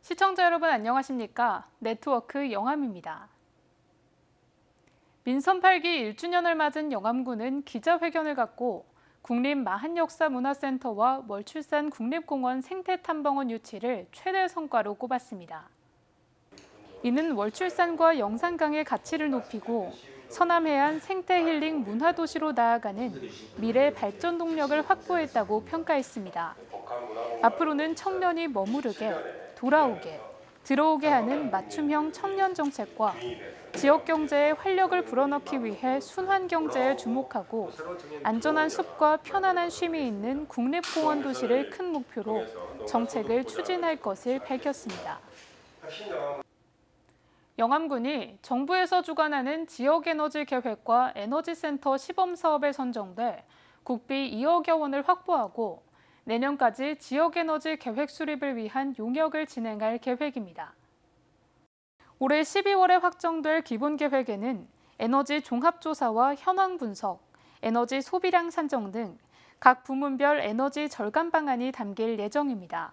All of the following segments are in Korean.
시청자 여러분 안녕하십니까? 네트워크 영암입니다. 민선 8기 1주년을 맞은 영암군은 기자회견을 갖고 국립마한역사문화센터와 월출산 국립공원 생태탐방원 유치를 최대 성과로 꼽았습니다. 이는 월출산과 영산강의 가치를 높이고 서남해안 생태힐링 문화도시로 나아가는 미래 발전 동력을 확보했다고 평가했습니다. 앞으로는 청년이 머무르게, 돌아오게, 들어오게 하는 맞춤형 청년 정책과 지역 경제에 활력을 불어넣기 위해 순환 경제에 주목하고 안전한 숲과 편안한 쉼이 있는 국립공원 도시를 큰 목표로 정책을 추진할 것을 밝혔습니다. 영암군이 정부에서 주관하는 지역에너지 계획과 에너지센터 시범사업에 선정돼 국비 2억여 원을 확보하고 내년까지 지역에너지 계획 수립을 위한 용역을 진행할 계획입니다. 올해 12월에 확정될 기본계획에는 에너지 종합조사와 현황 분석, 에너지 소비량 산정 등 각 부문별 에너지 절감 방안이 담길 예정입니다.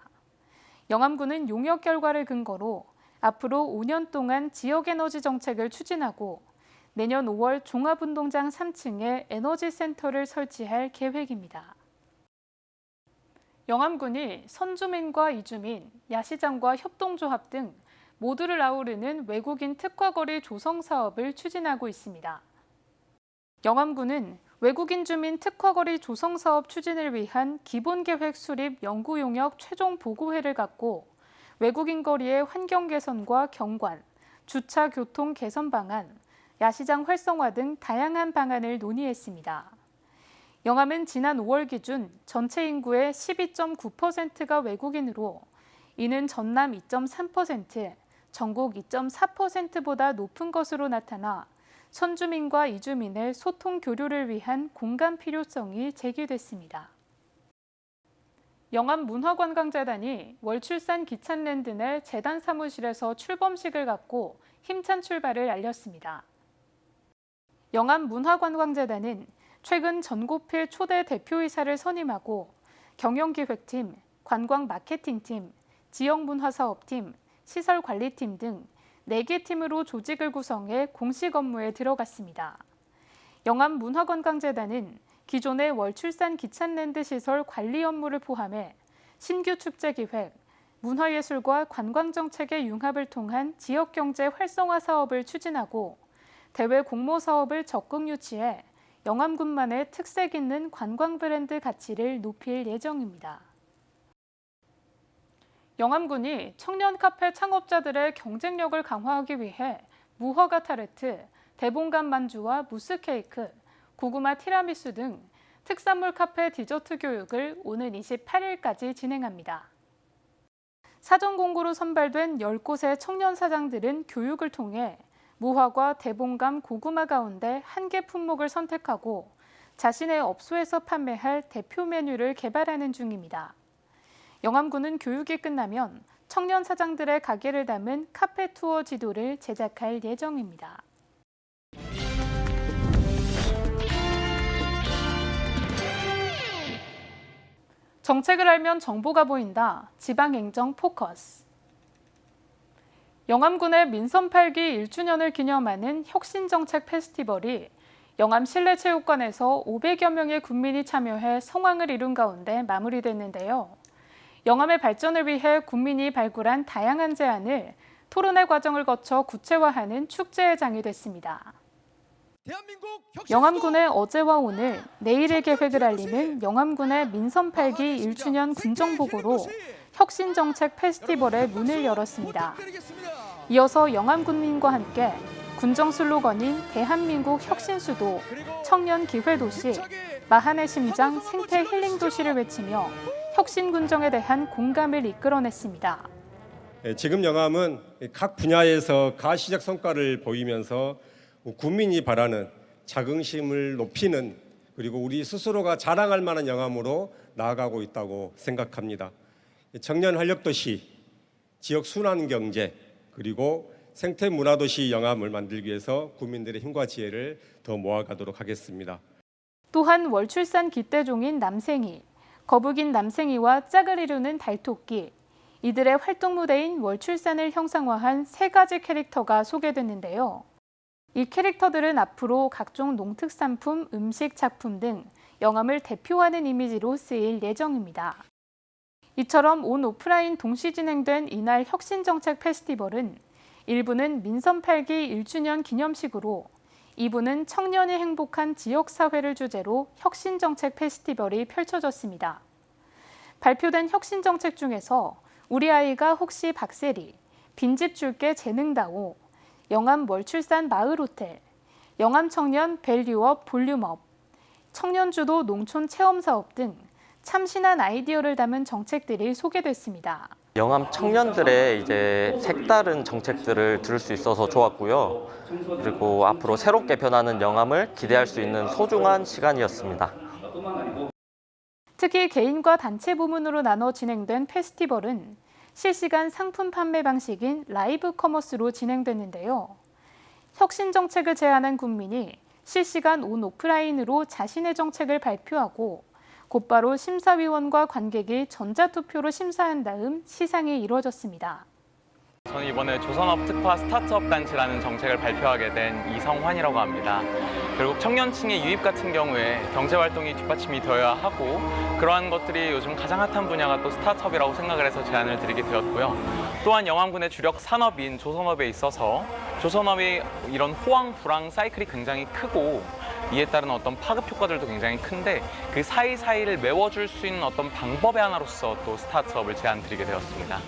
영암군은 용역 결과를 근거로 앞으로 5년 동안 지역에너지 정책을 추진하고 내년 5월 종합운동장 3층에 에너지센터를 설치할 계획입니다. 영암군이 선주민과 이주민, 야시장과 협동조합 등 모두를 아우르는 외국인 특화거리 조성 사업을 추진하고 있습니다. 영암군은 외국인 주민 특화거리 조성 사업 추진을 위한 기본계획 수립 연구용역 최종 보고회를 갖고 외국인 거리의 환경 개선과 경관, 주차 교통 개선 방안, 야시장 활성화 등 다양한 방안을 논의했습니다. 영암은 지난 5월 기준 전체 인구의 12.9%가 외국인으로 이는 전남 2.3%, 전국 2.4%보다 높은 것으로 나타나 선주민과 이주민의 소통 교류를 위한 공감 필요성이 제기됐습니다. 영암문화관광재단이 월출산 기찬랜드 내 재단 사무실에서 출범식을 갖고 힘찬 출발을 알렸습니다. 영암문화관광재단은 최근 전고필 초대 대표이사를 선임하고 경영기획팀, 관광마케팅팀, 지역문화사업팀, 시설관리팀 등 4개 팀으로 조직을 구성해 공식 업무에 들어갔습니다. 영암문화관광재단은 기존의 월출산 기찬랜드 시설 관리 업무를 포함해 신규 축제 기획, 문화예술과 관광정책의 융합을 통한 지역경제 활성화 사업을 추진하고 대외 공모 사업을 적극 유치해 영암군만의 특색 있는 관광 브랜드 가치를 높일 예정입니다. 영암군이 청년 카페 창업자들의 경쟁력을 강화하기 위해 무허가 타르트, 대봉감 만주와 무스 케이크, 고구마 티라미수 등 특산물 카페 디저트 교육을 오는 28일까지 진행합니다. 사전 공고로 선발된 10곳의 청년 사장들은 교육을 통해 무화과, 대봉감, 고구마 가운데 한 개 품목을 선택하고 자신의 업소에서 판매할 대표 메뉴를 개발하는 중입니다. 영암군은 교육이 끝나면 청년 사장들의 가게를 담은 카페 투어 지도를 제작할 예정입니다. 정책을 알면 정보가 보인다. 지방행정 포커스. 영암군의 민선 8기 1주년을 기념하는 혁신정책 페스티벌이 영암 실내체육관에서 500여 명의 군민이 참여해 성황을 이룬 가운데 마무리됐는데요. 영암의 발전을 위해 군민이 발굴한 다양한 제안을 토론회 과정을 거쳐 구체화하는 축제의 장이 됐습니다. 영암군의 어제와 오늘, 내일의 계획을 알리는 영암군의 민선 8기 1주년 군정보고로 혁신정책 페스티벌의 문을 열었습니다. 이어서 영암군민과 함께 군정 슬로건인 대한민국 혁신수도, 청년기회도시, 마한의 심장 생태 힐링도시를 외치며 혁신군정에 대한 공감을 이끌어냈습니다. 지금 영암은 각 분야에서 가시적 성과를 보이면서 국민이 바라는 자긍심을 높이는 그리고 우리 스스로가 자랑할 만한 영암으로 나아가고 있다고 생각합니다. 청년 활력도시, 지역 순환경제, 그리고 생태문화도시 영암을 만들기 위해서 국민들의 힘과 지혜를 더 모아가도록 하겠습니다. 또한 월출산 기대종인 남생이, 거북인 남생이와 짝을 이루는 달토끼, 이들의 활동 무대인 월출산을 형상화한 3가지 캐릭터가 소개됐는데요. 이 캐릭터들은 앞으로 각종 농특산품, 음식 작품 등 영암을 대표하는 이미지로 쓰일 예정입니다. 이처럼 온 오프라인 동시 진행된 이날 혁신정책 페스티벌은 1부는 민선 8기 1주년 기념식으로 2부는 청년이 행복한 지역사회를 주제로 혁신정책 페스티벌이 펼쳐졌습니다. 발표된 혁신정책 중에서 우리 아이가 혹시 박세리, 빈집 줄게 재능다오, 영암 월출산 마을호텔, 영암 청년 밸류업 볼륨업, 청년주도 농촌 체험사업 등 참신한 아이디어를 담은 정책들이 소개됐습니다. 영암 청년들의 이제 색다른 정책들을 들을 수 있어서 좋았고요. 그리고 앞으로 새롭게 변하는 영암을 기대할 수 있는 소중한 시간이었습니다. 특히 개인과 단체 부문으로 나눠 진행된 페스티벌은 실시간 상품 판매 방식인 라이브 커머스로 진행됐는데요. 혁신 정책을 제안한 군민이 실시간 온 오프라인으로 자신의 정책을 발표하고 곧바로 심사위원과 관객이 전자투표로 심사한 다음 시상이 이루어졌습니다. 저는 이번에 조선업 특화 스타트업 단지라는 정책을 발표하게 된 이성환이라고 합니다. 결국 청년층의 유입 같은 경우에 경제활동이 뒷받침이 되어야 하고 그러한 것들이 요즘 가장 핫한 분야가 또 스타트업이라고 생각을 해서 제안을 드리게 되었고요. 또한 영암군의 주력 산업인 조선업에 있어서 조선업이 이런 호황, 불황 사이클이 굉장히 크고 이에 따른 어떤 파급 효과들도 굉장히 큰데 그 사이사이를 메워줄 수 있는 어떤 방법의 하나로서 또 스타트업을 제안드리게 되었습니다.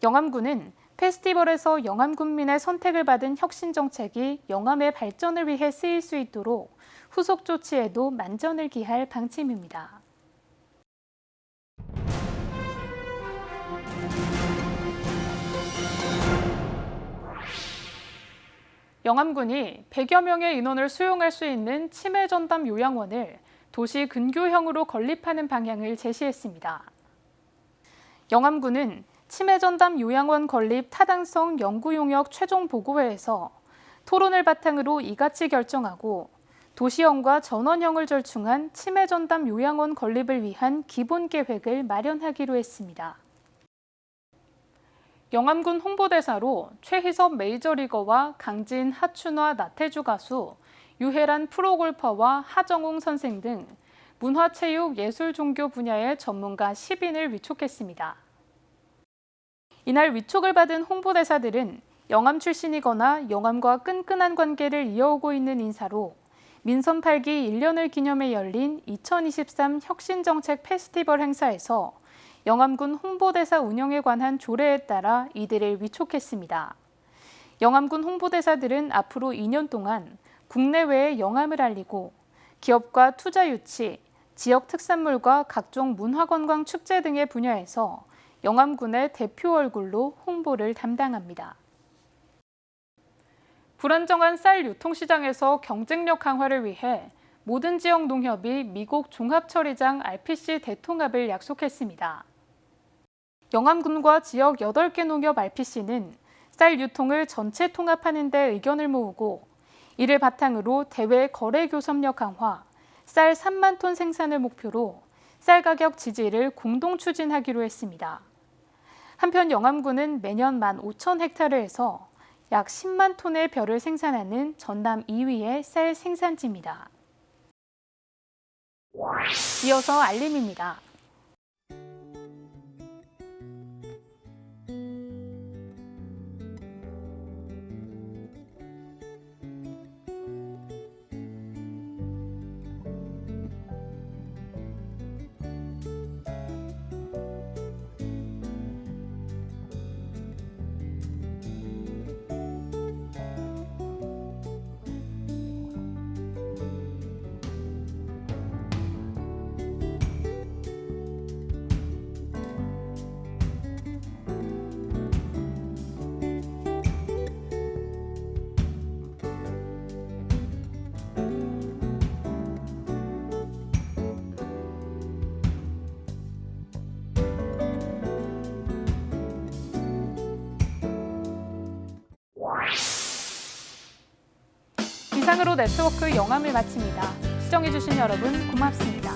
영암군은 페스티벌에서 영암군민의 선택을 받은 혁신 정책이 영암의 발전을 위해 쓰일 수 있도록 후속 조치에도 만전을 기할 방침입니다. 영암군이 100여 명의 인원을 수용할 수 있는 치매 전담 요양원을 도시 근교형으로 건립하는 방향을 제시했습니다. 영암군은 치매 전담 요양원 건립 타당성 연구 용역 최종 보고회에서 토론을 바탕으로 이같이 결정하고 도시형과 전원형을 절충한 치매 전담 요양원 건립을 위한 기본 계획을 마련하기로 했습니다. 영암군 홍보대사로 최희섭 메이저리거와 강진 하춘화 나태주 가수, 유혜란 프로골퍼와 하정웅 선생 등 문화체육 예술 종교 분야의 전문가 10인을 위촉했습니다. 이날 위촉을 받은 홍보대사들은 영암 출신이거나 영암과 끈끈한 관계를 이어오고 있는 인사로 민선 8기 1년을 기념해 열린 2023 혁신정책 페스티벌 행사에서 영암군 홍보대사 운영에 관한 조례에 따라 이들을 위촉했습니다. 영암군 홍보대사들은 앞으로 2년 동안 국내외에 영암을 알리고 기업과 투자 유치, 지역 특산물과 각종 문화관광 축제 등의 분야에서 영암군의 대표 얼굴로 홍보를 담당합니다. 불안정한 쌀 유통시장에서 경쟁력 강화를 위해 모든 지역 농협이 미국 종합처리장 RPC 대통합을 약속했습니다. 영암군과 지역 8개 농협 RPC는 쌀 유통을 전체 통합하는 데 의견을 모으고 이를 바탕으로 대외 거래 교섭력 강화, 쌀 3만 톤 생산을 목표로 쌀 가격 지지를 공동 추진하기로 했습니다. 한편 영암군은 매년 15,000헥타르에서 약 10만 톤의 벼를 생산하는 전남 2위의 쌀 생산지입니다. 이어서 알림입니다. 이상으로 네트워크 영암을 마칩니다. 시청해주신 여러분 고맙습니다.